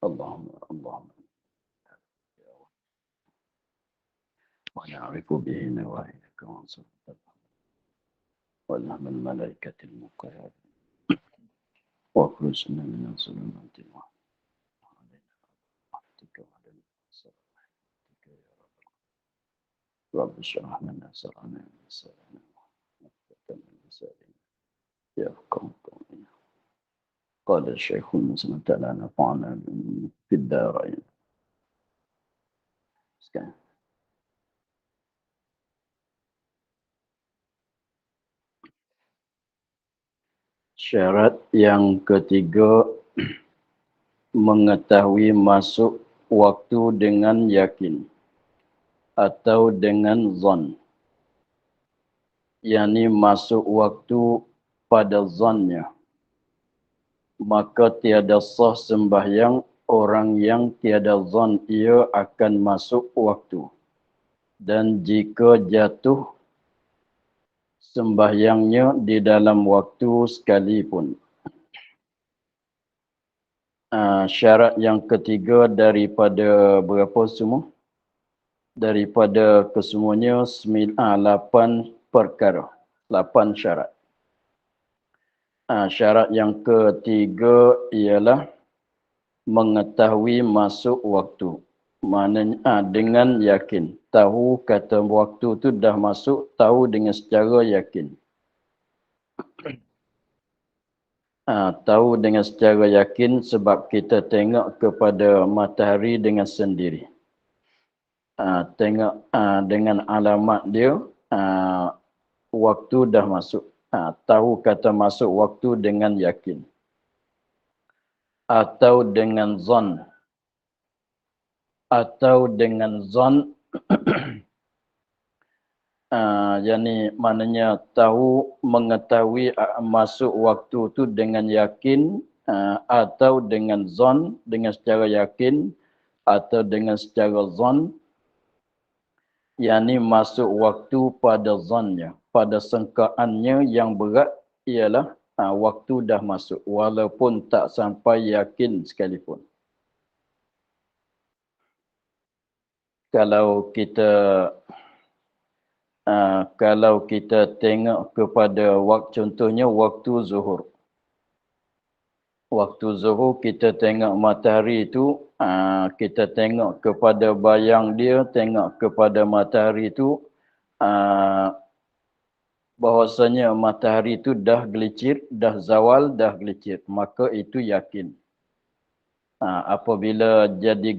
Allahumma wa na'rifu bihi nawa'idaka wa ansur والهم الملائكة المقربين واخرجنا من الظلمات وعلينا برحمتك وعلينا برحمتك يا رب اشرح لنا صدرنا ويسرنا وفتح من لساننا يفقه قولنا قال الشيخ المسلم تعالى نفعنا في الدارين. Sekarang syarat yang ketiga, mengetahui masuk waktu dengan yakin atau dengan zon. Yani masuk waktu pada zonnya. Maka tiada sah sembahyang orang yang tiada zon ia akan masuk waktu. Dan jika jatuh sembahyangnya di dalam waktu sekalipun. Syarat yang ketiga daripada berapa semua? Daripada kesemuanya 8 perkara. 8 syarat. Syarat yang ketiga ialah mengetahui masuk waktu. Maknanya dengan yakin. Tahu kata waktu tu dah masuk, tahu dengan secara yakin. Tahu dengan secara yakin sebab kita tengok kepada matahari dengan sendiri. Tengok dengan alamat dia, waktu dah masuk. Tahu kata masuk waktu dengan yakin. Atau dengan zon. Atau dengan zon, yani maknanya tahu, mengetahui masuk waktu tu dengan yakin, atau dengan zon, dengan secara yakin, atau dengan secara zon, yani masuk waktu pada zonnya, pada sangkaannya yang berat ialah waktu dah masuk, walaupun tak sampai yakin sekalipun. Kalau kita tengok kepada waktu, contohnya waktu zuhur. Waktu zuhur kita tengok matahari itu, kita tengok kepada bayang dia, tengok kepada matahari itu, bahwasanya matahari itu dah gelicir, dah zawal, dah gelicir. Maka itu yakin. Apabila jadi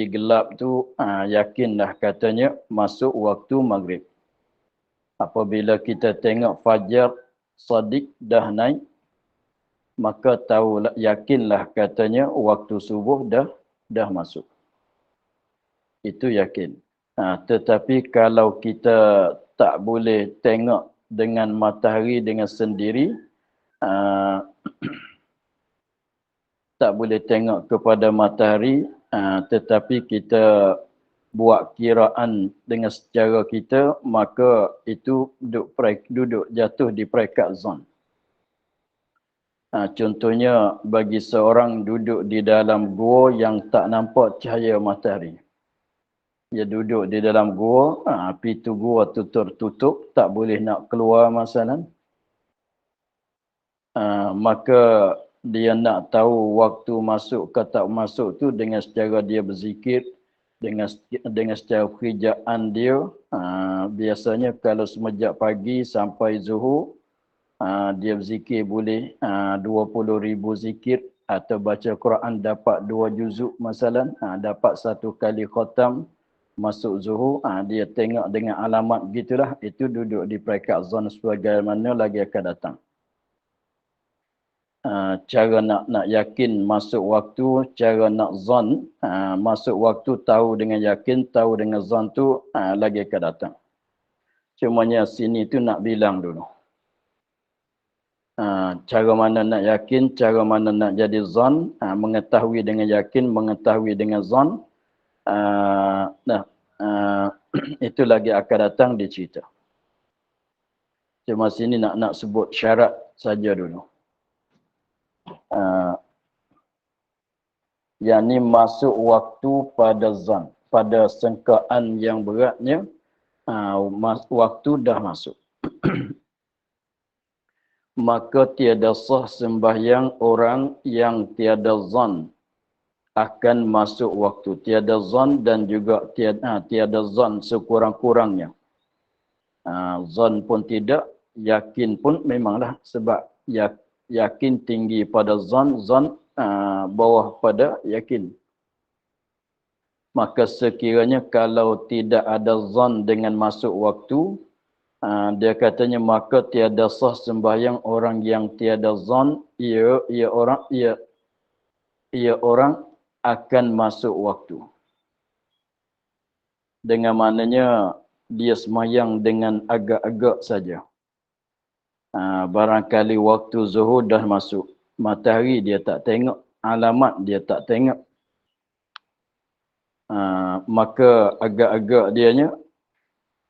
gelap tu, yakinlah katanya masuk waktu maghrib. Apabila kita tengok fajar sadiq dah naik, maka tahulah, yakinlah katanya waktu subuh dah masuk. Itu yakin. Tetapi kalau kita tak boleh tengok dengan matahari dengan sendiri, tak boleh tengok kepada matahari, tetapi kita buat kiraan dengan secara kita, maka itu duduk jatuh di peringkat zon. Contohnya bagi seorang duduk di dalam gua yang tak nampak cahaya matahari. Dia duduk di dalam gua, pintu gua tertutup, tak boleh nak keluar masalah. Maka dia nak tahu waktu masuk ke tak masuk tu dengan secara dia berzikir, dengan secara kerjaan dia. Biasanya kalau semenjak pagi sampai zuhur, dia berzikir boleh 20,000 zikir, atau baca Quran dapat 2 juzuk masalah, dapat 1 kali khatam masuk zuhur. Dia tengok dengan alamat gitulah, itu duduk di peringkat zon sebagaimana lagi akan datang. Cara nak yakin masuk waktu, cara nak zon masuk waktu, tahu dengan yakin, tahu dengan zon tu lagi akan datang. Cumanya sini tu nak bilang dulu. Cara mana nak yakin, cara mana nak jadi zon, mengetahui dengan yakin, mengetahui dengan zon, itu lagi akan datang dicerita. Cuma sini nak sebut syarat saja dulu. yakni masuk waktu pada zan, pada sangkaan yang beratnya, waktu dah masuk. Maka tiada sah sembahyang orang yang tiada zan akan masuk waktu. Tiada zan dan juga tiada zan sekurang-kurangnya. Zan pun tidak, yakin pun memanglah, sebab yakin tinggi pada zan, bawah pada yakin. Maka sekiranya kalau tidak ada zan dengan masuk waktu, dia katanya maka tiada sah sembahyang orang yang tiada zan, ia orang akan masuk waktu. Dengan maknanya dia sembahyang dengan agak-agak saja. Barangkali waktu zuhur dah masuk, matahari dia tak tengok, alamat dia tak tengok, maka agak-agak dianya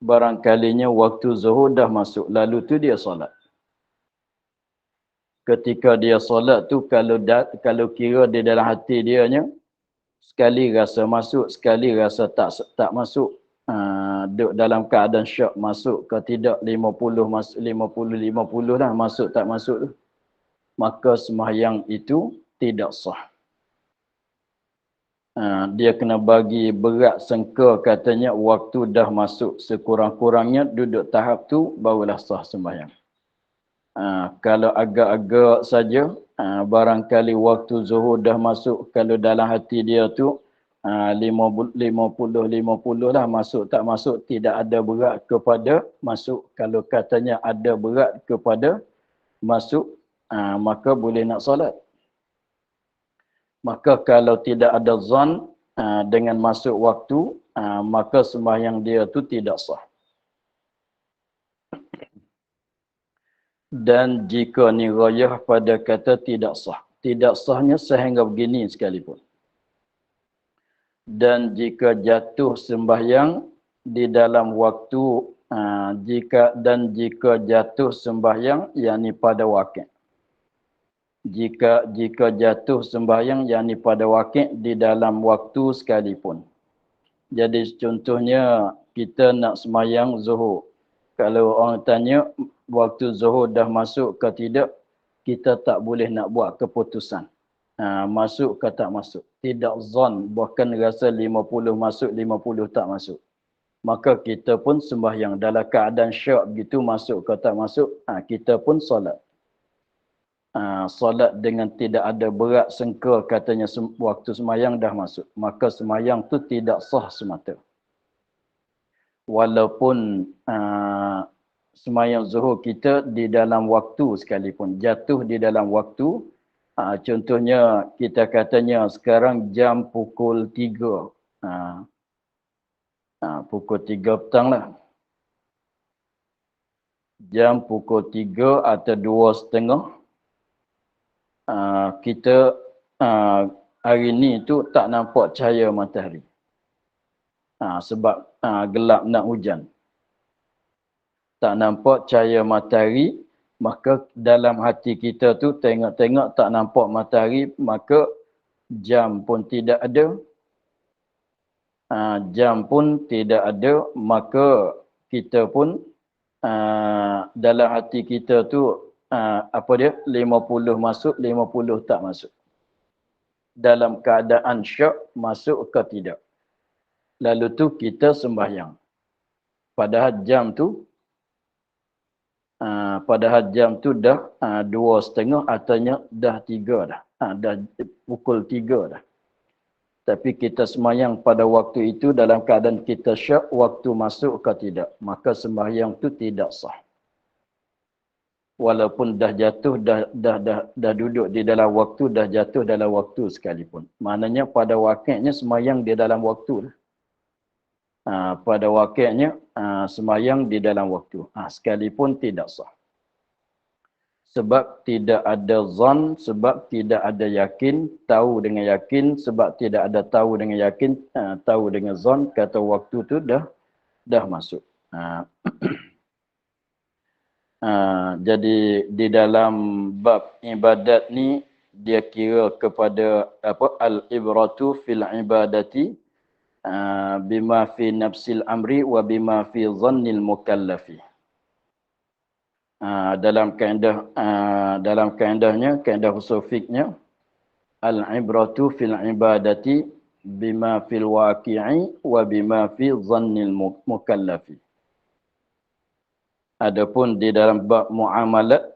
barangkalinya waktu zuhur dah masuk, lalu tu dia solat. Ketika dia solat tu, kalau kira di dalam hati dianya, sekali rasa masuk, sekali rasa tak masuk, duduk dalam keadaan syak, masuk ke tidak, 50 masuk, 50 dah masuk tak masuk tu, maka sembahyang itu tidak sah. Dia kena bagi berat sangka, katanya waktu dah masuk, sekurang-kurangnya duduk tahap tu barulah sah sembahyang. Kalau agak-agak saja, barangkali waktu zuhur dah masuk, kalau dalam hati dia tu 50 lah masuk tak masuk, tidak ada berat kepada masuk. Kalau katanya ada berat kepada masuk, maka boleh nak solat. Maka kalau tidak ada zan dengan masuk waktu, maka sembahyang dia tu tidak sah. Dan jika nirayah pada kata tidak sah, tidak sahnya sehingga begini sekalipun. Dan jika jatuh sembahyang di dalam waktu, jika jatuh sembahyang yakni pada wakil. Jika jatuh sembahyang yakni pada wakil di dalam waktu sekalipun. Jadi contohnya kita nak sembahyang zuhur. Kalau orang tanya waktu zuhur dah masuk ke tidak, kita tak boleh nak buat keputusan. Masuk ke tak masuk. Tidak zon, bahkan rasa 50 masuk, 50 tak masuk. Maka kita pun sembahyang dalam keadaan syak begitu, masuk ke tak masuk, kita pun solat. Solat dengan tidak ada berat sangka, katanya waktu sembahyang dah masuk, maka sembahyang tu tidak sah semata. Walaupun sembahyang zuhur kita di dalam waktu sekalipun, jatuh di dalam waktu, contohnya kita katanya sekarang jam pukul 3, pukul 3 petang lah. Jam pukul 3 atau 2:30, kita hari ni tu tak nampak cahaya matahari. Sebab gelap nak hujan. Tak nampak cahaya matahari, maka dalam hati kita tu tengok-tengok tak nampak matahari, maka jam pun tidak ada. Jam pun tidak ada, maka kita pun dalam hati kita tu 50 masuk, 50 tak masuk. Dalam keadaan syak, masuk ke tidak. Lalu tu kita sembahyang. Padahal jam tu dah 2:30, artinya dah 3 dah. Dah pukul 3 dah. Tapi kita sembahyang pada waktu itu dalam keadaan kita syak, waktu masuk ke tidak. Maka sembahyang tu tidak sah. Walaupun dah jatuh, dah duduk di dalam waktu, dah jatuh dalam waktu sekalipun. Maknanya pada wakilnya sembahyang di dalam waktu. Pada wakilnya sembahyang di dalam waktu. Sekalipun tidak sah. Sebab tidak ada zan, sebab tidak ada yakin, tahu dengan yakin, sebab tidak ada tahu dengan yakin, tahu dengan zan, kata waktu tu dah masuk. Jadi di dalam bab ibadat ni, dia kira kepada apa al-ibratu fil ibadati bima fi nafsil amri wa bima fi dhannil mukallafi. Dalam kaedahnya, kaedah usul fiknya, al-ibratu fil ibadati bima fil waqi'i wa bima fi dhannil mukallafi. Adapun di dalam bab muamalat,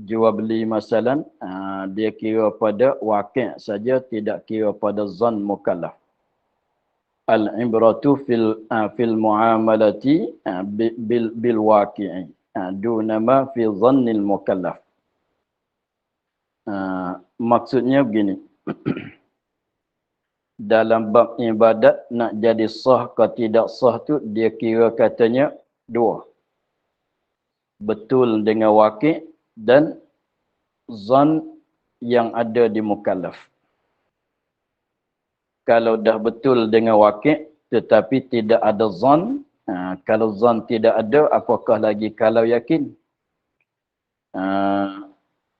jual beli masalan, dia kira pada waqi' saja, tidak kira pada zan mukallaf. Al-ibratu fil muamalati bil waqi'i duna ma fi dhannil mukallaf. Maksudnya begini. Dalam bab ibadat nak jadi sah ke tidak sah tu dia kira katanya dua. Betul dengan waqi' dan zan yang ada di mukallaf. Kalau dah betul dengan waqi' tetapi tidak ada zan, kalau zan tidak ada, apakah lagi kalau yakin?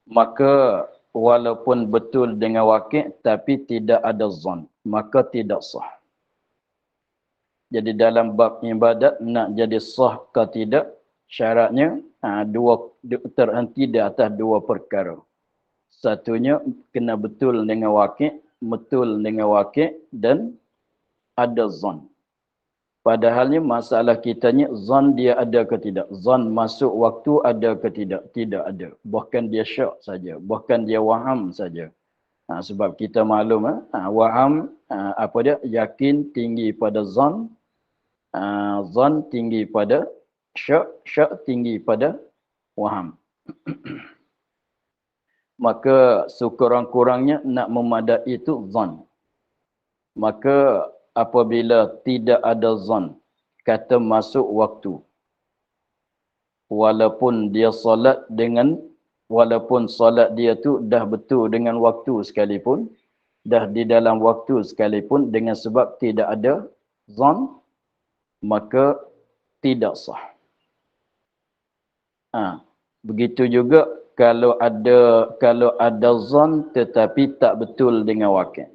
Maka walaupun betul dengan waqi' tapi tidak ada zan, maka tidak sah. Jadi dalam bab ibadat nak jadi sah ke tidak, syaratnya terhenti di atas dua perkara. Satunya kena betul dengan waqi', dan ada zan. Padahalnya masalah kitanya zan dia ada ke tidak. Zan masuk waktu ada ke tidak. Tidak ada. Bahkan dia syak saja. Bahkan dia waham saja. Sebab kita maklum, waham, apa dia? Yakin tinggi pada zan. Zan tinggi pada syak. Syak tinggi pada waham. Maka sekurang-kurangnya nak memadai itu zan. Maka apabila tidak ada zan, kata masuk waktu, walaupun solat dia tu dah betul dengan waktu sekalipun, dah di dalam waktu sekalipun, dengan sebab tidak ada zan, maka tidak sah. Begitu juga kalau ada zan tetapi tak betul dengan waqi',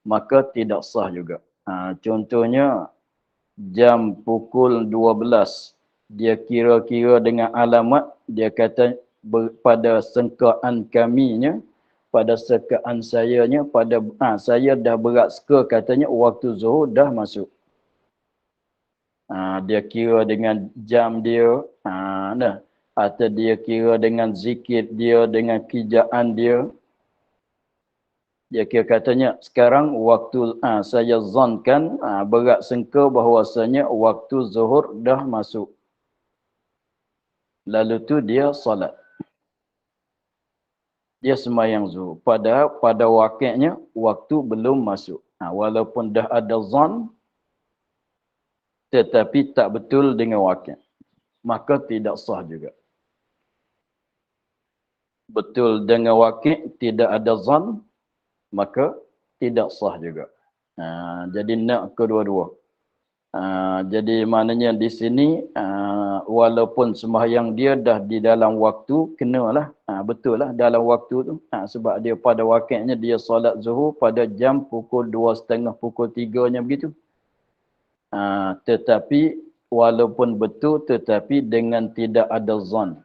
maka tidak sah juga. Contohnya, jam pukul 12, dia kira-kira dengan alamat, dia kata pada sengkaan kaminya, pada sengkaan sayanya, saya dah berat seka katanya waktu zuhur dah masuk. Dia kira dengan jam dia, atau dia kira dengan zikir dia, dengan kijaan dia. Dia kira katanya, sekarang waktu saya zankan, berat sangka bahawasanya waktu zuhur dah masuk. Lalu tu dia salat. Dia sembahyang zuhur. Padahal pada waqi'nya waktu belum masuk. Walaupun dah ada zan, tetapi tak betul dengan waqi', maka tidak sah juga. Betul dengan waqi', tidak ada zan, maka tidak sah juga. Jadi nak kedua-dua. Jadi maknanya di sini, walaupun sembahyang dia dah di dalam waktu, kenalah, betul lah dalam waktu tu. Sebab dia pada waqi'nya dia solat zuhur pada jam pukul 2.30, pukul 3-nya begitu. Tetapi walaupun betul, tetapi dengan tidak ada zan.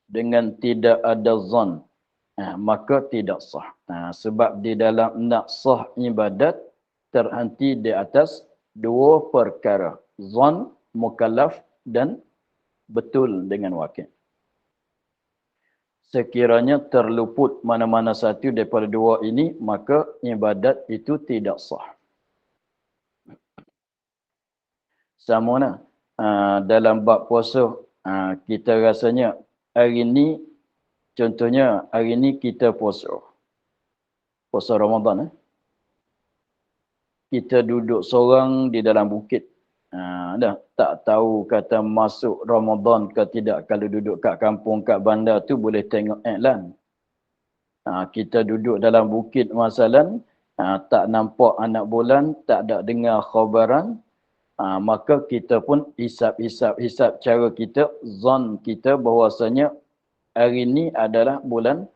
Dengan tidak ada zan, maka tidak sah. Sebab di dalam nak sah ibadat terhenti di atas dua perkara. Zan, mukallaf, dan betul dengan waqi'. Sekiranya terluput mana-mana satu daripada dua ini, maka ibadat itu tidak sah. Sama lah. Dalam bab puasa, kita rasanya hari ni, contohnya hari ni kita puasa Ramadan. Kita duduk seorang di dalam bukit. Dah tak tahu kata masuk Ramadan ke tidak. Kalau duduk kat kampung, kat bandar tu boleh tengok iklan. Kita duduk dalam bukit masalan, tak nampak anak bulan, tak ada dengar khabaran. maka kita pun hisap cara kita, zon kita bahwasanya hari ini adalah bulan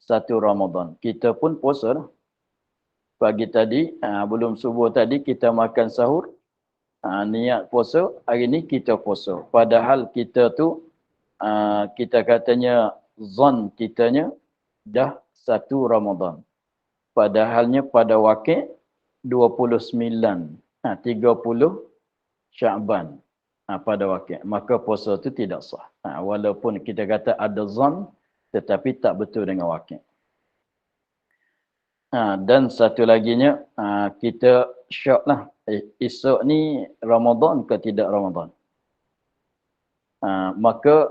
1 Ramadan. Kita pun puasa lah. Pagi tadi, belum subuh tadi kita makan sahur, niat puasa, hari ini kita puasa. Padahal kita tu, kita katanya, zon kitanya dah 1 Ramadan. Padahalnya pada wakil 29, 30 Sya'ban pada wakil. Maka puasa itu tidak sah. Walaupun kita kata ada zon, tetapi tak betul dengan wakil. Dan satu laginya, kita syak lah. Esok ni Ramadan ke tidak Ramadan. Maka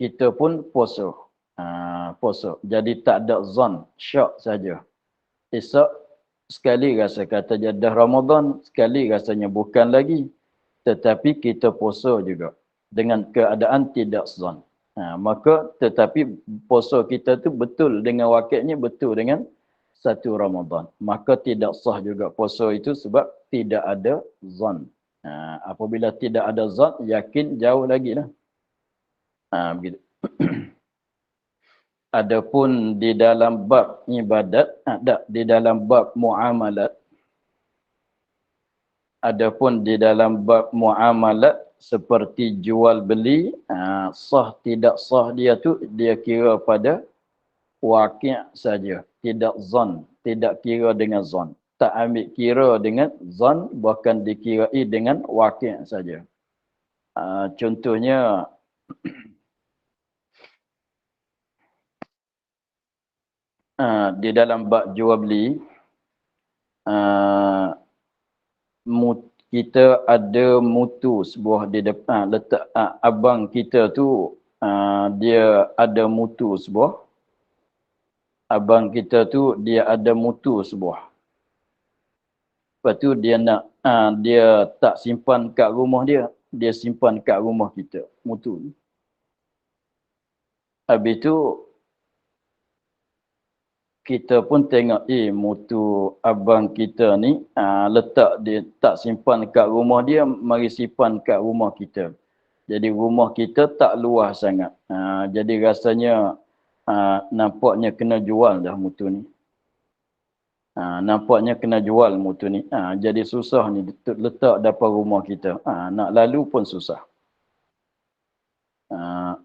kita pun puasa. Puasa. Jadi tak ada zon, syak saja. Esok sekali rasa kata dah Ramadan, sekali rasanya bukan lagi. Tetapi kita puasa juga. Dengan keadaan tidak zon. Maka tetapi puasa kita tu betul dengan wakilnya, betul dengan 1 Ramadan. Maka tidak sah juga puasa itu sebab tidak ada zon. Apabila tidak ada zon, yakin jauh lagi lah. Begitu. Adapun di dalam bab ibadat, di dalam bab muamalat, adapun di dalam bab muamalat seperti jual beli, sah tidak sah dia tu dia kira pada wakil saja, tidak zon, tidak kira dengan zon. Tak ambil kira dengan zon, bahkan dikirai dengan wakil saja. Contohnya, di dalam bab jual beli, kita ada mutu sebuah di depan, letak abang kita tu, dia ada mutu sebuah. Abang kita tu dia ada mutu sebuah. Lepas tu dia nak, dia tak simpan kat rumah dia. Dia simpan kat rumah kita, mutu ni. Habis tu, kita pun tengok, mutu abang kita ni, letak dia tak simpan kat rumah dia, mari simpan kat rumah kita. Jadi rumah kita tak luas sangat. Jadi rasanya, nampaknya kena jual dah mutu ni. Nampaknya kena jual mutu ni. Jadi susah ni letak depan rumah kita. Nak lalu pun susah.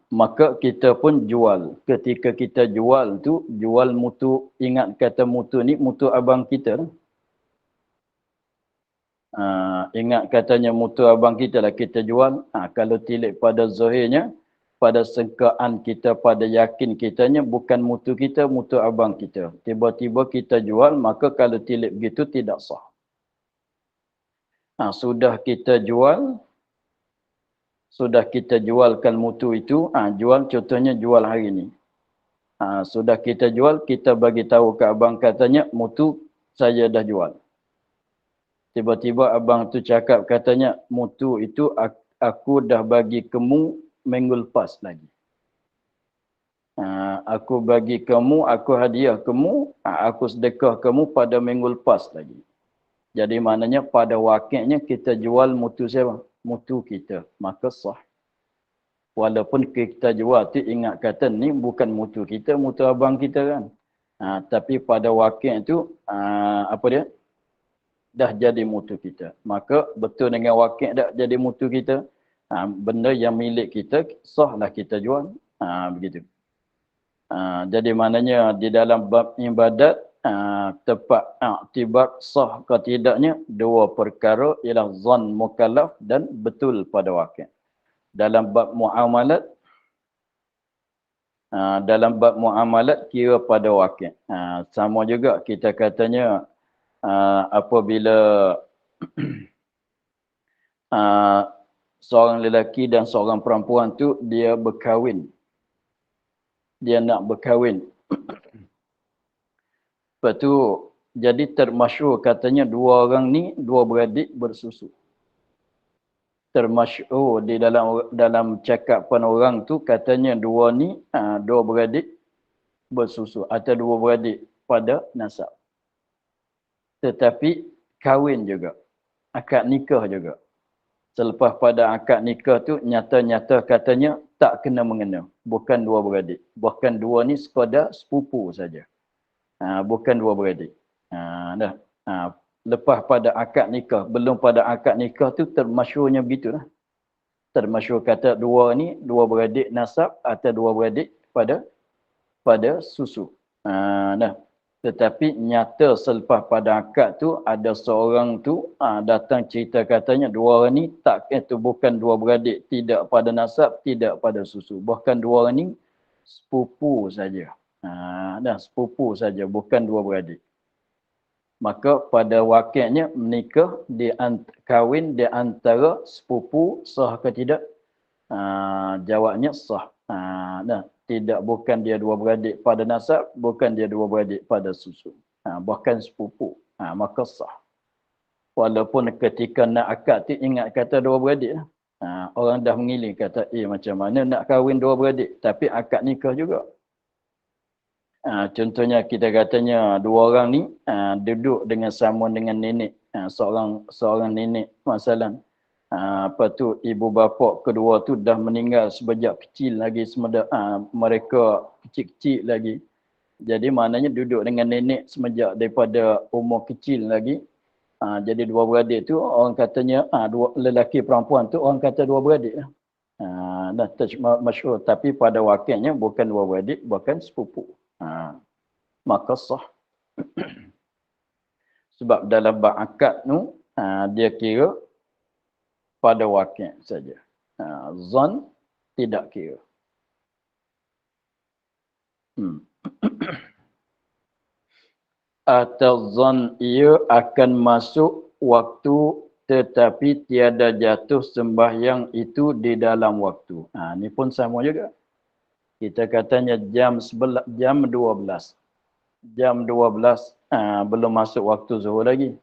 Maka kita pun jual. Ketika kita jual tu, jual mutu, ingat kata mutu ni, mutu abang kita lah. Ingat katanya mutu abang kita lah kita jual. Kalau tilik pada zahirnya, pada sengkaan kita, pada yakin kitanya, bukan mutu kita, mutu abang kita. Tiba-tiba kita jual, maka kalau tilik begitu tidak sah. Sudah kita jual, sudah kita jualkan mutu itu, jual contohnya jual hari ini. Sudah kita jual, kita bagi tahu ke abang katanya, mutu saya dah jual. Tiba-tiba abang tu cakap katanya, mutu itu aku dah bagi kamu minggu lepas lagi. Aku bagi kamu, aku hadiah kamu, aku sedekah kamu pada minggu lepas lagi. Jadi maknanya pada wakilnya kita jual mutu siapa? Mutu kita. Maka sah. Walaupun kita jual tu ingat kata ni bukan mutu kita, mutu abang kita kan. Tapi pada wakil itu, apa dia? Dah jadi mutu kita. Maka betul dengan wakil dah jadi mutu kita. Benda yang milik kita, sahlah kita jual. Begitu. Jadi maknanya di dalam bab ibadat, tepat iktibar sah ke tidaknya, dua perkara ialah zon mukallaf dan betul pada wakil. Dalam bab muamalat, kira pada wakil. Sama juga kita katanya, apabila seorang lelaki dan seorang perempuan tu dia berkahwin. Dia nak berkahwin. Lepas tu, jadi termasyhur katanya dua orang ni, dua beradik bersusu. Termasyhur di dalam cakapan orang tu katanya dua ni, dua beradik bersusu. Atau dua beradik pada nasab. Tetapi kahwin juga. akad nikah juga. Selepas pada akad nikah tu nyata-nyata katanya tak kena mengena. Bukan dua beradik. Bahkan dua ni sekadar sepupu saja. Bukan dua beradik. Dah. Lepas pada akad nikah, belum pada akad nikah tu termasyhurnya begitulah. Termasyhur kata dua ni dua beradik nasab atau dua beradik pada susu. Dah. Tetapi nyata selepas pada akad tu ada seorang tu datang cerita katanya dua orang ni tak itu bukan dua beradik, tidak pada nasab, tidak pada susu. Bahkan dua orang ni sepupu saja. Dah sepupu saja, bukan dua beradik. Maka pada wakilnya menikah kahwin di antara sepupu sah ke tidak? Jawabnya sah. Dah. Tidak, bukan dia dua beradik pada nasab, bukan dia dua beradik pada susu. Bahkan sepupu. Maka sah. Walaupun ketika nak akad tu ingat kata dua beradik. Orang dah mengiling kata, macam mana nak kahwin dua beradik? Tapi akad nikah juga. Contohnya kita katanya dua orang ni duduk dengan sama dengan nenek. Seorang nenek masalah. Apa tu ibu bapa kedua tu dah meninggal sejak kecil lagi mereka kecil-kecil lagi. Jadi maknanya duduk dengan nenek semenjak daripada umur kecil lagi. Jadi dua beradik tu orang katanya dua lelaki perempuan tu orang kata dua beradik lah. Dah masyhur tapi pada wakilnya bukan dua beradik, bukan sepupu. Maka sah. Sebab dalam bab akad tu dia kira pada wakil saja. Zon tidak kira. Atau zon ia akan masuk waktu tetapi tiada jatuh sembahyang itu di dalam waktu. Ini pun sama juga. Kita katanya jam 12. Jam 12 belum masuk waktu zuhur lagi.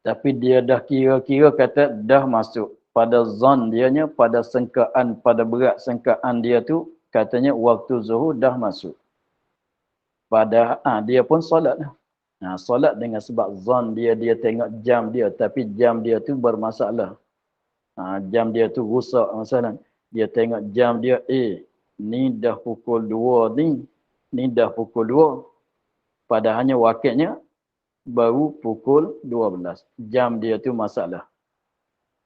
Tapi dia dah kira-kira kata dah masuk. Pada zon dianya, pada sangkaan, pada berat sangkaan dia tu, katanya waktu zuhur dah masuk. Pada dia pun solat lah. Solat dengan sebab zon dia tengok jam dia. Tapi jam dia tu bermasalah. Jam dia tu rusak masalah. Dia tengok jam dia, ni dah pukul 2 ni. Ni dah pukul 2. Padahalnya wakilnya baru pukul 12. Jam dia tu masalah.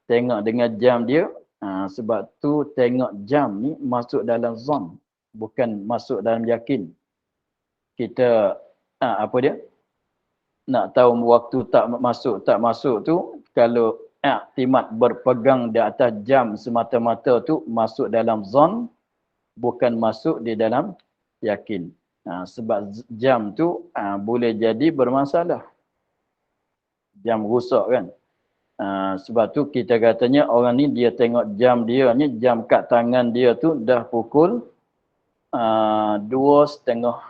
Tengok dengan jam dia. Sebab tu tengok jam ni masuk dalam zon. Bukan masuk dalam yakin. Kita, apa dia? Nak tahu waktu tak masuk tu. Kalau iktimat berpegang di atas jam semata-mata tu masuk dalam zon. Bukan masuk di dalam yakin. Sebab jam tu boleh jadi bermasalah. Jam rusak kan. Sebab tu kita katanya orang ni dia tengok jam dia ni, jam kat tangan dia tu dah pukul 2:30.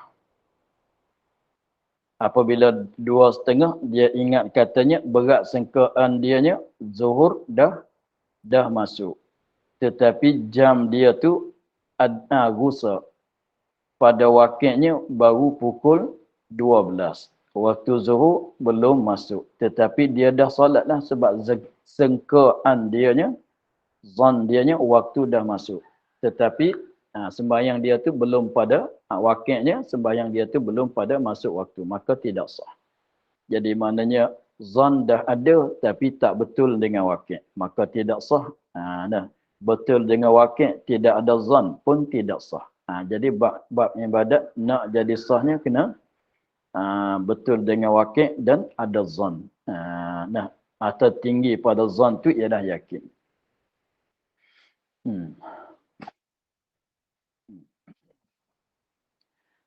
Apabila 2:30 dia ingat katanya berat sangkaan dianya zuhur dah masuk. Tetapi jam dia tu rusak. Pada wakilnya baru pukul 12. Waktu zuhur belum masuk. Tetapi dia dah solat lah sebab sangkaan dianya, zon dianya waktu dah masuk. Tetapi sembahyang dia tu belum pada, wakilnya sembahyang dia tu belum pada masuk waktu. Maka tidak sah. Jadi maknanya zon dah ada tapi tak betul dengan wakil. Maka tidak sah. Betul dengan wakil, tidak ada zon pun tidak sah. Jadi bab ibadat nak jadi sahnya kena betul dengan wakil dan ada zon. Atau tinggi pada zon tu ialah yakin.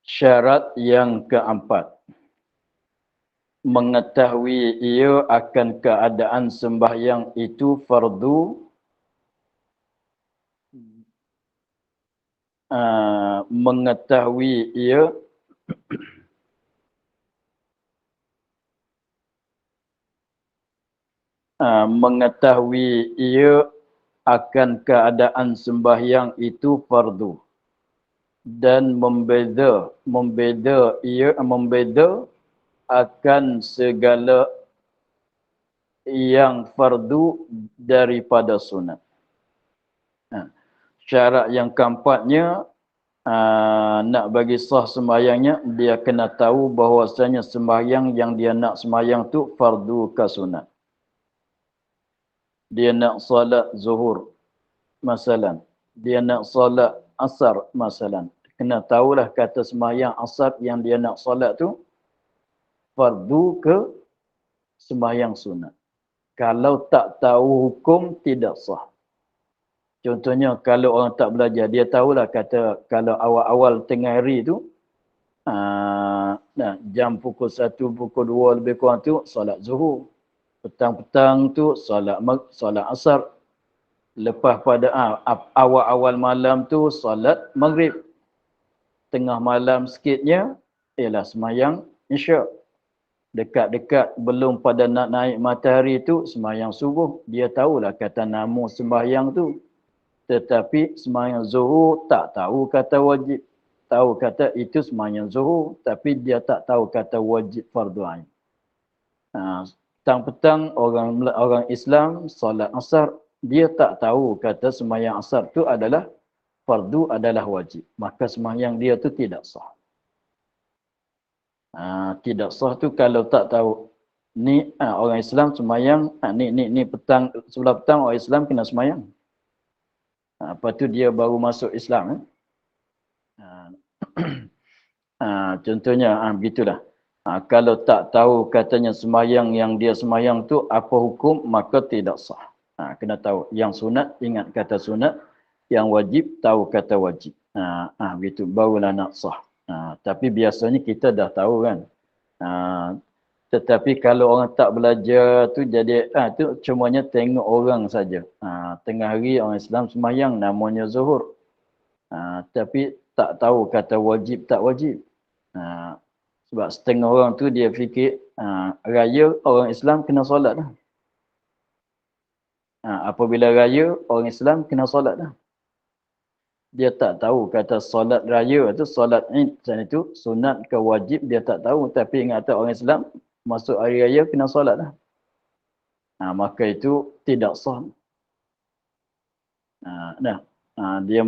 Syarat yang keempat. Mengetahui ia akan keadaan sembahyang itu fardu. Mengetahui ia akan keadaan sembahyang itu fardu dan membeza akan segala yang fardu daripada sunat. Syarat yang keempatnya, nak bagi sah sembahyangnya, dia kena tahu bahawasanya sembahyang yang dia nak sembahyang tu fardu ke sunat. Dia nak solat zuhur, masalan. Dia nak solat asar, masalan. Kena tahulah kata sembahyang asar yang dia nak solat tu fardu ke sembahyang sunat. Kalau tak tahu hukum, tidak sah. Contohnya, kalau orang tak belajar, dia tahulah kata kalau awal-awal tengah hari tu, jam pukul 1, pukul 2 lebih kurang tu, solat zuhur. Petang-petang tu, solat asar. Lepas pada awal-awal malam tu, solat maghrib. Tengah malam sikitnya, ialah sembahyang isyak. Dekat-dekat belum pada nak naik matahari tu, sembahyang subuh. Dia tahulah kata nama sembahyang tu. Tetapi sembahyang zuhur tak tahu kata wajib. Tahu kata itu sembahyang zuhur. Tapi dia tak tahu kata wajib fardu ain. Petang-petang orang Islam solat asar. Dia tak tahu kata sembahyang asar tu adalah fardu, adalah wajib. Maka sembahyang dia tu tidak sah. Tidak sah tu kalau tak tahu. Ni orang Islam sembahyang, ni petang, sebelah petang orang Islam kena sembahyang. Lepas tu dia baru masuk Islam. Contohnya begitulah. Kalau tak tahu katanya sembahyang yang dia sembahyang tu apa hukum, maka tidak sah. Kena tahu. Yang sunat, ingat kata sunat. Yang wajib, tahu kata wajib. Begitu, barulah nak sah. Tapi biasanya kita dah tahu kan. Tetapi kalau orang tak belajar tu jadi tu cumanya tengok orang saja. Tengah hari orang Islam sembahyang namanya zuhur. Tapi tak tahu kata wajib tak wajib. Sebab setengah orang tu dia fikir raya orang Islam kena solat dah. Apabila raya orang Islam kena solat dah. Dia tak tahu kata solat raya tu, solat Id itu sunat ke wajib, dia tak tahu. Tapi ingat orang Islam masuk hari raya kena solat dah. Maka itu tidak sah. Dia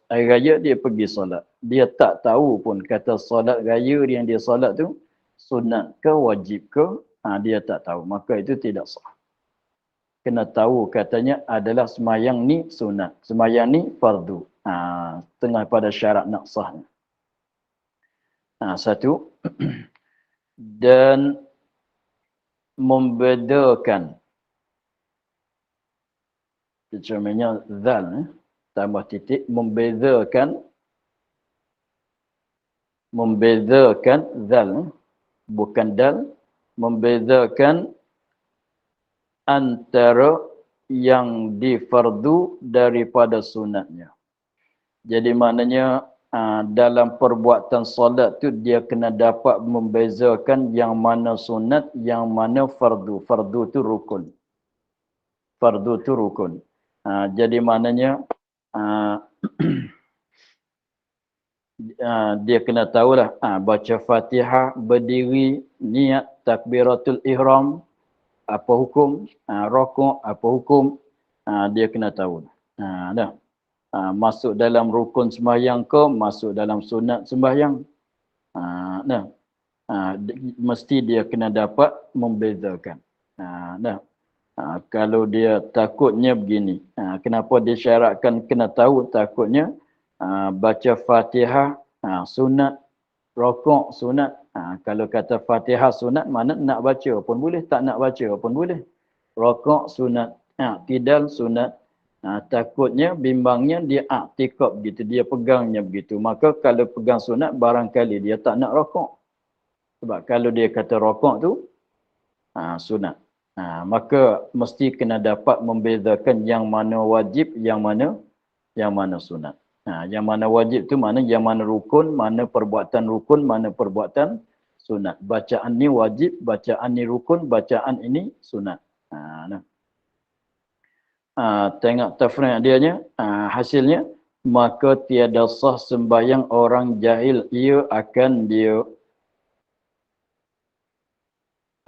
hari raya dia pergi solat. Dia tak tahu pun kata solat raya yang dia solat tu sunat ke wajib ke, dia tak tahu. Maka itu tidak sah. Kena tahu katanya adalah sembahyang ni sunat. Sembahyang ni fardu. Tengah pada syarat nak sahnya. Satu. Dan membedakan. Contohnya zal. Tambah titik. Membedakan. Membedakan zal. Bukan dal. Membedakan antara yang difardu daripada sunatnya. Jadi maknanya dalam perbuatan solat tu dia kena dapat membezakan yang mana sunat, yang mana fardu. Fardu tu rukun. Fardu tu rukun. Jadi maknanya dia kena tahulah baca Fatihah, berdiri, niat takbiratul ihram, apa hukum, rokok, apa hukum, dia kena tahu. Masuk dalam rukun sembahyang ke, masuk dalam sunat sembahyang. Mesti dia kena dapat membezakan. Kalau dia takutnya begini, kenapa disyaratkan kena tahu takutnya, baca Fatihah, sunat, rokok, sunat. Kalau kata Fatihah sunat, mana nak baca pun boleh, tak nak baca pun boleh. Rokok sunat, tidal sunat. Takutnya, bimbangnya dia i'tikad begitu, dia pegangnya begitu. Maka kalau pegang sunat, barangkali dia tak nak rokok. Sebab kalau dia kata rokok tu, sunat. Maka mesti kena dapat membezakan yang mana wajib, yang mana sunat. Yang mana wajib tu mana yang mana rukun, mana perbuatan rukun, mana perbuatan sunat. Bacaan ni wajib, bacaan ni rukun, bacaan ini sunat. Tengok tafriq dianya, hasilnya, maka tiada sah sembahyang orang jahil, ia akan dia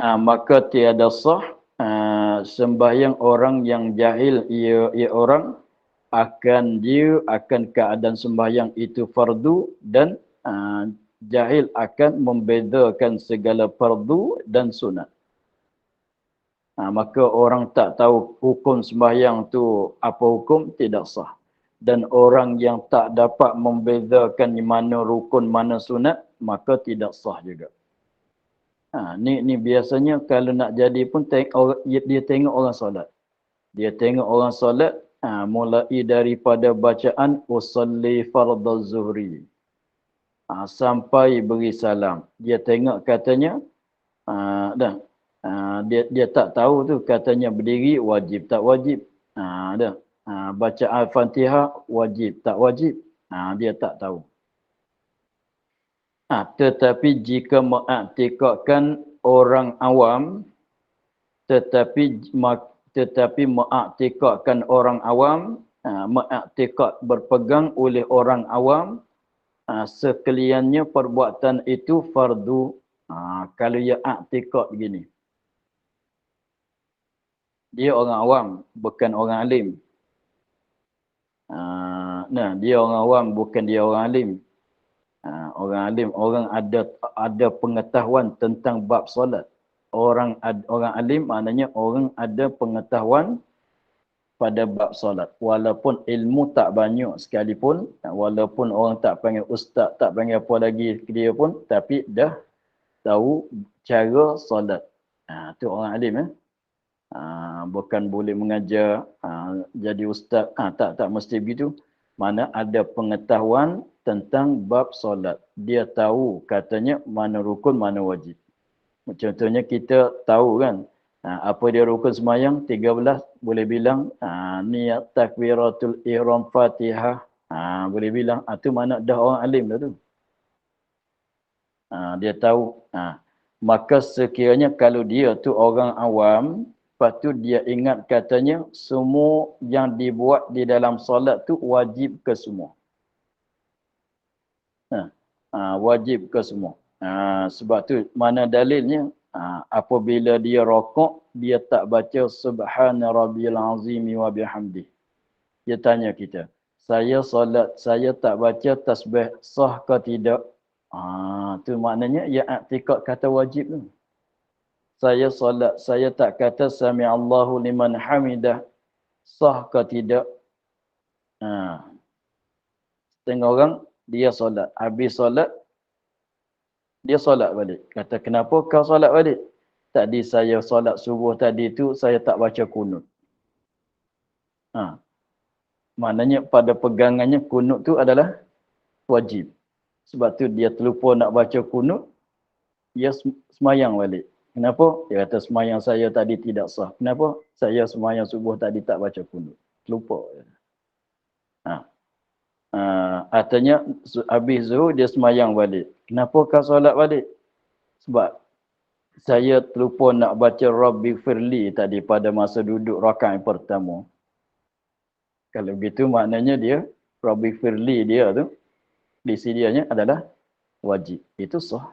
maka tiada sah sembahyang orang yang jahil ia orang akan keadaan sembahyang itu fardu dan jahil akan membezakan segala fardu dan sunat. Maka orang tak tahu hukum sembahyang tu apa hukum, tidak sah. Dan orang yang tak dapat membezakan mana rukun mana sunat, maka tidak sah juga. Ni biasanya kalau nak jadi pun dia tengok orang solat. Dia tengok orang solat mulai daripada bacaan usalli fardhu zuhri sampai beri salam. Dia tengok katanya dah dia tak tahu tu katanya berdiri wajib tak wajib. Baca Al-Fatihah wajib tak wajib. Dia tak tahu. Tetapi jika mengiktikadkan orang awam, tetapi mengiktikadkan orang awam, mengiktikad berpegang oleh orang awam, sekaliannya perbuatan itu fardu. Kalau ia iktikad begini. Dia orang awam, bukan orang alim. Dia orang awam, bukan dia orang alim. Orang alim, orang ada pengetahuan tentang bab solat. Orang alim maknanya orang ada pengetahuan pada bab solat. Walaupun ilmu tak banyak sekalipun, walaupun orang tak panggil ustaz, tak panggil apa lagi dia pun, tapi dah tahu cara solat. Tu orang alim. Bukan boleh mengajar jadi ustaz. Tak mesti begitu. Mana ada pengetahuan tentang bab solat. Dia tahu katanya mana rukun, mana wajib. Contohnya kita tahu kan, apa dia rukun semayang, 13 boleh bilang, niat takbiratul ihram Fatihah, boleh bilang, itu mana dah orang alim dah tu. Dia tahu. Maka sekiranya kalau dia tu orang awam, lepas tu dia ingat katanya semua yang dibuat di dalam solat tu wajib ke semua. Wajib ke semua. Sebab tu mana dalilnya? Apabila dia rokok, dia tak baca subhana rabbiyal azim wa bihamdi. Dia tanya kita, saya solat, saya tak baca tasbih, sah ke tidak? Tu maknanya ia i'tikad kata wajib tu. Saya solat, saya tak kata sami Allahu liman hamidah, sah ke tidak? Setengah orang dia solat, habis solat dia solat balik. Kata, kenapa kau solat balik? Tadi saya solat subuh tadi tu saya tak baca kunut. Maknanya pada pegangannya kunut tu adalah wajib. Sebab tu dia terlupa nak baca kunut, dia semayang balik. Kenapa? Dia kata semayang saya tadi tidak sah. Kenapa? Saya semayang subuh tadi tak baca kunut. Terlupa. Artinya habis zuhur dia semayang balik. Kenapa kau solat balik? Sebab saya terlupa nak baca Rabbi Firli tadi pada masa duduk rakaat yang pertama. Kalau begitu maknanya dia Rabbi Firli dia tu di sedianya adalah wajib. Itu sah.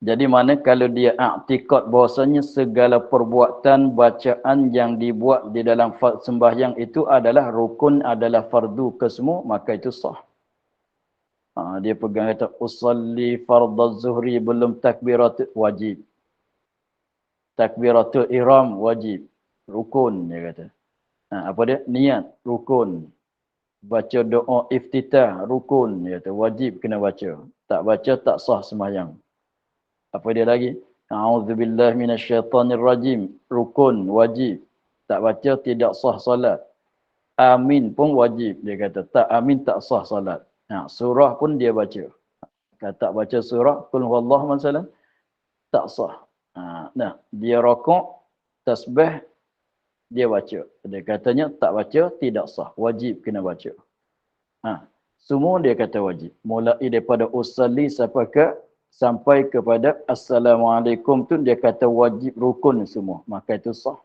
Jadi mana kalau dia i'tikad bahasanya segala perbuatan bacaan yang dibuat di dalam sembahyang itu adalah rukun, adalah fardu ke semua, maka itu sah. Dia pegang kata usalli fardhu zuhri belum takbiratul wajib. Takbiratul ihram wajib, rukun dia kata. Apa dia? Niat rukun. Baca doa iftitah rukun dia kata, wajib kena baca. Tak baca tak sah sembahyang. Apa dia lagi? A'udzubillahi minasyaitonirrajim, rukun wajib. Tak baca tidak sah solat. Amin pun wajib dia kata. Tak amin tak sah solat. Surah pun dia baca. Kalau tak baca surah qul huwallahu masalan tak sah. Dia rokok tasbih dia baca. Dia katanya tak baca tidak sah, wajib kena baca. Semua dia kata wajib. Mulai daripada usalli sampai kepada assalamualaikum tu dia kata wajib rukun semua. Maka itu sah.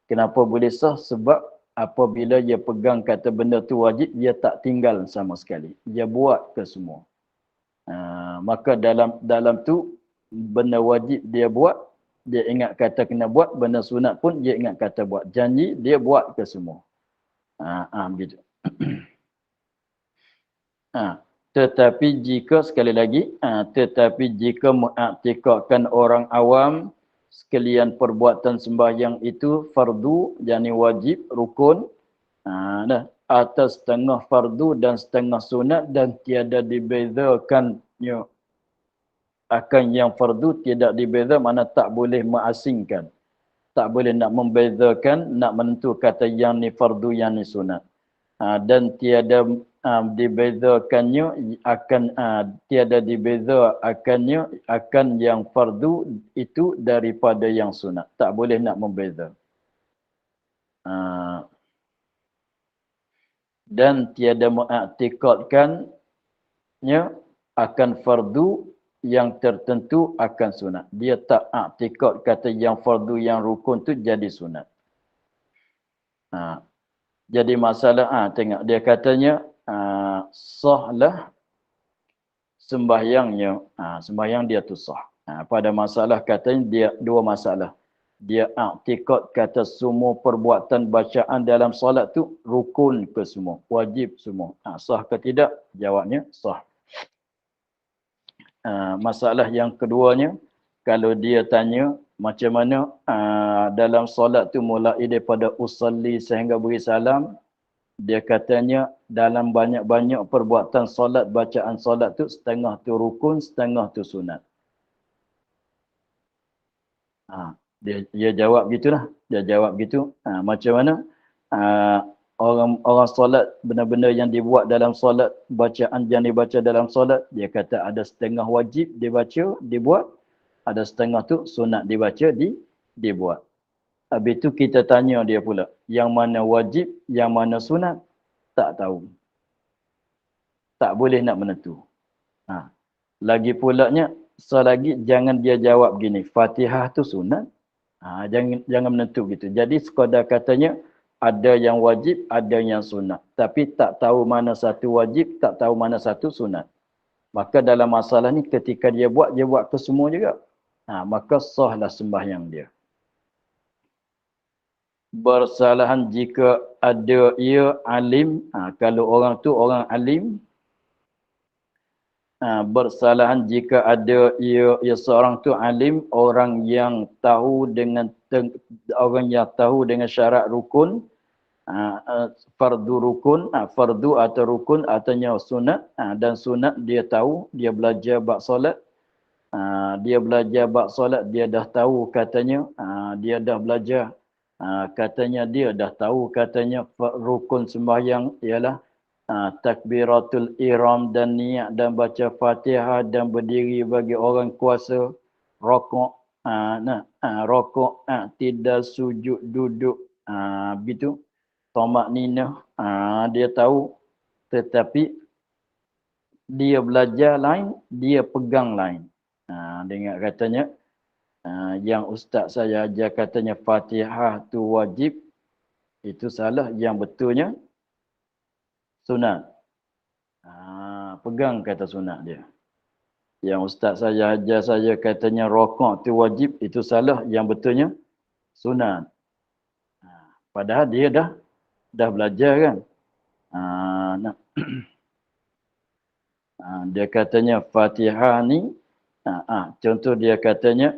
Kenapa boleh sah? Sebab apabila dia pegang kata benda tu wajib, dia tak tinggal sama sekali. Dia buat ke semua. Maka dalam tu benda wajib dia buat, dia ingat kata kena buat, benda sunat pun dia ingat kata buat. Janji dia buat ke semua. Begitu. Tetapi jika sekali lagi, tetapi jika mengiktikadkan orang awam sekalian perbuatan sembahyang itu fardu, yakni wajib, rukun, atau setengah fardu dan setengah sunat dan tiada dibezakannya akan yang fardu tidak dibeza, mana tak boleh mengasingkan. Tak boleh nak membezakan, nak menentu kata yang ni fardu, yang ni sunat. Dan tiada dibezakannya akan tiada dibeza akannya akan yang fardu itu daripada yang sunat. Tak boleh nak membeza. Dan tiada mengiktikadkannya akan fardu yang tertentu akan sunat. Dia tak i'tikad kata yang fardu, yang rukun tu jadi sunat. Jadi masalah, tengok dia katanya sahlah sembahyangnya. Sembahyang dia tu sah. Pada masalah katanya dia dua masalah. Dia i'tikad kata semua perbuatan bacaan dalam solat tu rukun ke semua, wajib semua. Sah ke tidak? Jawabnya sah. Masalah yang keduanya, kalau dia tanya macam mana dalam solat tu mulai daripada usalli sehingga beri salam, dia katanya dalam banyak-banyak perbuatan solat, bacaan solat tu setengah tu rukun, setengah tu sunat. Dia jawab gitulah. Dia jawab gitu. Macam mana? Orang solat, benda-benda yang dibuat dalam solat, bacaan yang dibaca dalam solat, dia kata ada setengah wajib dibaca, dibuat, ada setengah tu sunat dibaca, dibuat. Habis tu kita tanya dia pula, yang mana wajib, yang mana sunat? Tak tahu. Tak boleh nak menentu. Lagi pulanya, selagi jangan dia jawab gini, Fatihah tu sunat. Jangan menentu gitu. Jadi sekadar katanya ada yang wajib, ada yang sunat. Tapi tak tahu mana satu wajib, tak tahu mana satu sunat. Maka dalam masalah ni ketika dia buat ke semua juga. Maka sahlah sembahyang dia. Bersalahan jika ada ia alim. Kalau orang tu orang alim. Bersalahan jika ada ia seorang tu alim, orang yang tahu dengan syarat rukun, fardu rukun, fardu atau rukun artinya sunat, dan sunat dia tahu, dia belajar bab solat, dia dah tahu katanya, dia dah belajar katanya, dia dah tahu katanya rukun sembahyang ialah takbiratul ihram dan niat dan baca Fatihah dan berdiri bagi orang kuasa, rokok, rokok, tidak sujud, duduk, begitu, tamak ninah, dia tahu, tetapi dia belajar lain, dia pegang lain. Dengar katanya, yang ustaz saya ajar katanya Fatihah tu wajib, itu salah, yang betulnya sunat. Pegang kata sunat dia. Yang ustaz saya ajar saya katanya rokok tu wajib, itu salah, yang betulnya sunat. Padahal dia dah belajar kan. Dia katanya Fatihah ni, contoh dia katanya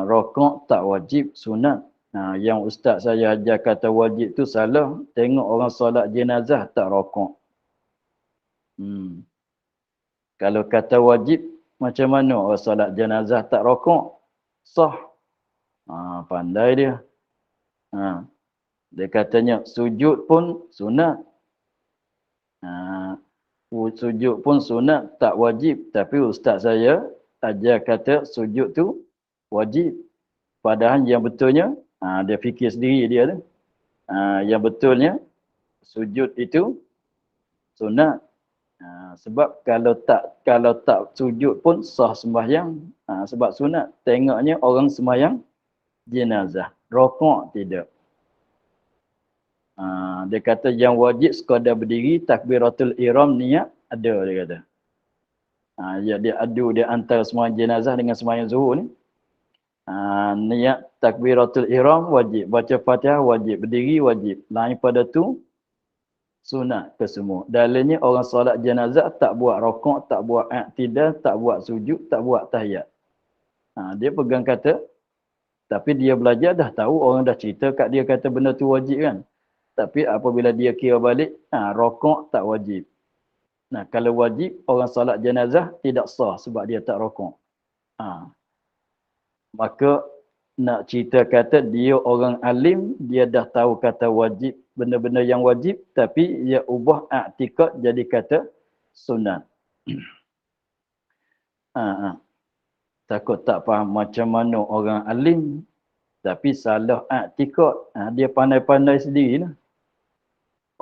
rokok tak wajib, sunat. Yang ustaz saya ajar kata wajib tu salah. Tengok orang solat jenazah tak rokok. Kalau kata wajib, macam mana orang solat jenazah tak rokok? Sah. Pandai dia. Dia katanya sujud pun sunat. Sujud pun sunat, tak wajib. Tapi ustaz saya ajar kata sujud tu wajib. Padahal yang betulnya, dia fikir sendiri dia tu. Yang betulnya, sujud itu sunat. Sebab kalau tak sujud pun sah sembahyang. Sebab sunat. Tengoknya orang sembahyang jenazah. Rokok tidak. Dia kata yang wajib sekadar berdiri, takbiratul ihram, niat, ada dia kata. Dia adu dia antara sembahyang jenazah dengan sembahyang zuhur ni. Niat takbiratul ihram wajib, baca Fatihah wajib, berdiri wajib. Lain pada tu sunat ke semua. Dalilnya orang solat jenazah tak buat rokok, tak buat i'tidal, tak buat sujud, tak buat tahiyat. Dia pegang kata, tapi dia belajar dah tahu, orang dah cerita kat dia kata benda tu wajib kan. Tapi apabila dia kira balik, rokok tak wajib. Nah, kalau wajib, orang solat jenazah tidak sah sebab dia tak rokok. Maka nak cerita kata dia orang alim, dia dah tahu kata wajib, benda-benda yang wajib, tapi dia ubah i'tikad jadi kata sunat. Takut tak faham macam mana orang alim, tapi salah i'tikad. Dia pandai-pandai sendirilah.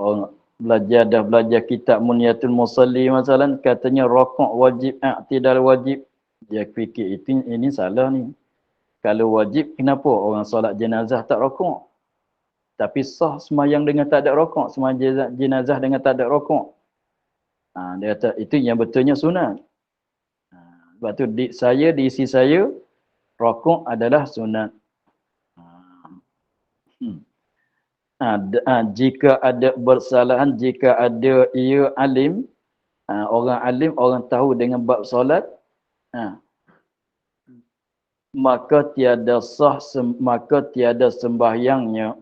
Orang dah belajar kitab Munyatul Musalli masalah, katanya rokok wajib, i'tidal wajib. Dia fikir ini salah ni. Kalau wajib, kenapa orang solat jenazah tak rokok? Tapi sah semayang dengan tak ada rokok. Semayang jenazah dengan tak ada rokok. Dia kata, itu yang betulnya sunat. Sebab tu di isi saya, rokok adalah sunat. Jika ada bersalahan, jika ada ia alim, orang alim, orang tahu dengan bab solat, maka tiada sah, maka tiada sembahyangnya.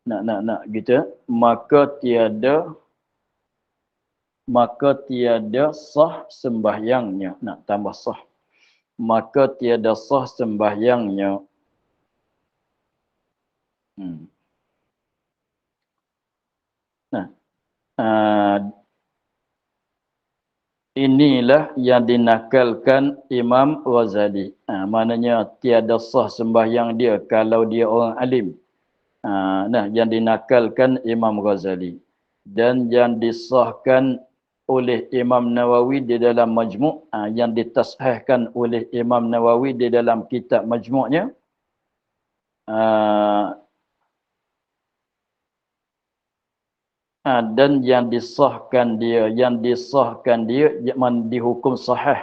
Nak gitu. Maka tiada sah sembahyangnya. Nak tambah sah. Maka tiada sah sembahyangnya. Inilah yang dinakalkan Imam Ghazali. Maknanya tiada sah sembahyang dia kalau dia orang alim. Yang dinakalkan Imam Ghazali. Dan yang disahkan oleh Imam Nawawi di dalam Majmu'. Yang ditashihkan oleh Imam Nawawi di dalam kitab Majmu'nya. Dan yang disahkan dia dihukum sahih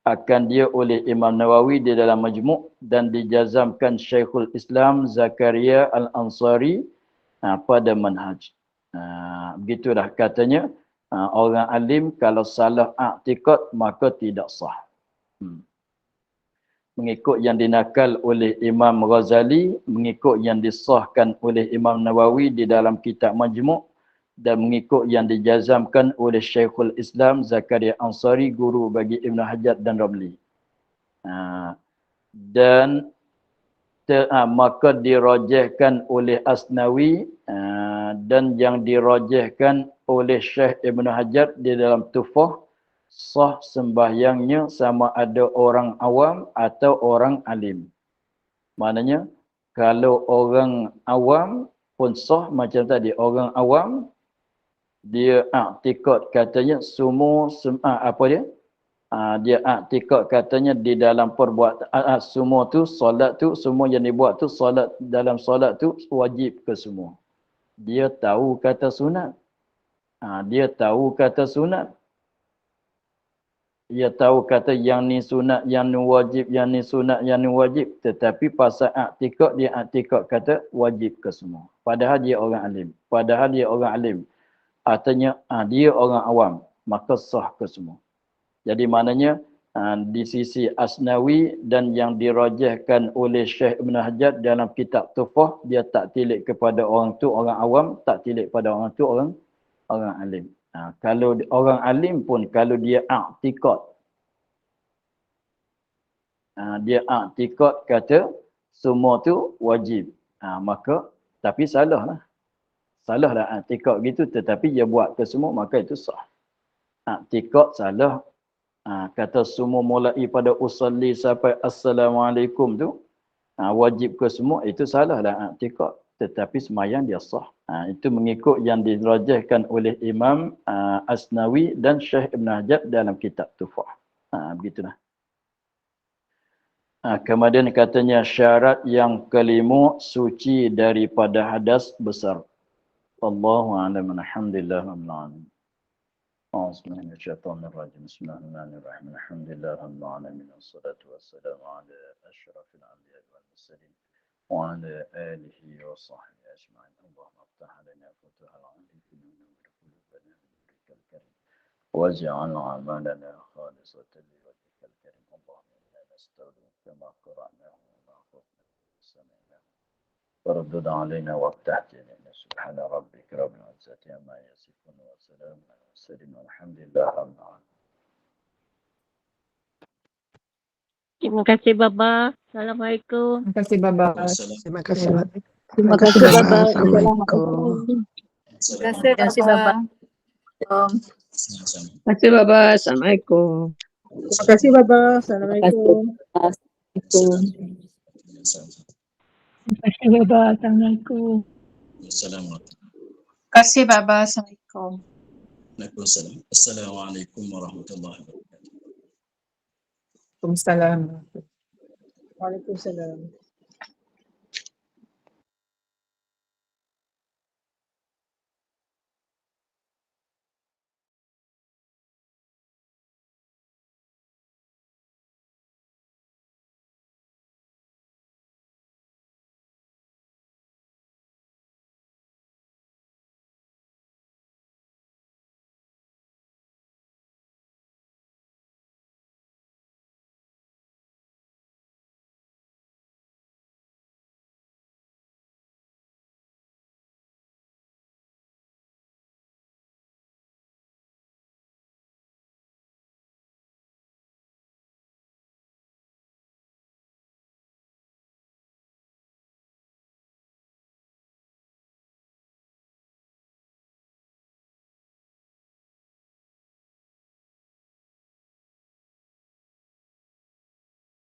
akan dia oleh Imam Nawawi di dalam Majmu' dan dijazamkan Syekhul Islam Zakaria Al-Ansari pada manhaj. Begitulah katanya, orang alim kalau salah i'tikad maka tidak sah. Mengikut yang dinakal oleh Imam Ghazali, mengikut yang disahkan oleh Imam Nawawi di dalam kitab Majmu', dan mengikut yang dijazamkan oleh Syekhul Islam Zakaria Ansari, guru bagi Ibn Hajar dan Ramli. Dan maka dirajihkan oleh Asnawi, dan yang dirajihkan oleh Syekh Ibn Hajar di dalam Tufah, sah sembahyangnya sama ada orang awam atau orang alim. Maknanya, kalau orang awam pun sah macam tadi, orang awam, dia i'tikad katanya semua dia i'tikad katanya di dalam perbuatan semua tu solat tu, semua yang dibuat tu solat, dalam solat tu wajib ke semua. Dia tahu kata sunat. Dia tahu kata sunat. Dia tahu kata yang ni sunat, yang ni wajib, yang ni sunat, yang ni wajib, tetapi pasal i'tikad dia i'tikad kata wajib ke semua. Padahal dia orang alim. Artinya dia orang awam, maka sah ke semua. Jadi maknanya di sisi Asnawi dan yang dirajihkan oleh Syekh Ibn Hajar dalam kitab Tufah, dia tak tilik kepada orang tu orang awam, tak tilik pada orang tu orang alim. Kalau orang alim pun kalau dia i'tikad, kata semua tu wajib, maka tapi salahlah. Salahlah i'tikad gitu, tetapi dia buat ke semua, maka itu sah. I'tikad salah, kata semua mulai pada usalli sampai assalamualaikum tu, wajib ke semua, itu salahlah i'tikad. Tetapi semayang dia sah. Itu mengikut yang dirajihkan oleh Imam Asnawi dan Syekh Ibn Hajar dalam kitab Tufah. Begitulah. Kemudian katanya syarat yang kelima, suci daripada hadas besar. Wallahu a'lam. Alhamdulillah rabbil alamin. أعوذ بالله من الشيطان الرجيم بسم الله الرحمن الرحيم الحمد لله رب العالمين والصلاة والسلام على أشرف الأنبياء والمرسلين وعلى آله وصحبه أجمعين اللهم افتح علينا فتوح العارفين ونور قلوبنا بنورك الكريم واجعل أعمالنا خالصة لوجهك الكريم اللهم إنا نستودعك ما قرأناه وما خفناه وسمعناه وردد علينا وافتح جميعنا سبحان ربك رب العزة عما يصفون وسلام على المرسلين والحمد لله رب العالمين. Terima kasih Baba. Assalamualaikum. Terima kasih Baba. Terima kasih. Terima Terima kasih kasih Baba. Baba. Assalamualaikum. Terima kasih Baba. Terima kasih Baba. Assalamualaikum. Terima kasih Baba. Assalamualaikum. Terima kasih Baba. Assalamualaikum. Terima kasih Baba. Assalamualaikum. Assalamualaikum warahmatullahi wabarakatuh. Waalaikumsalam. Waalaikumsalam.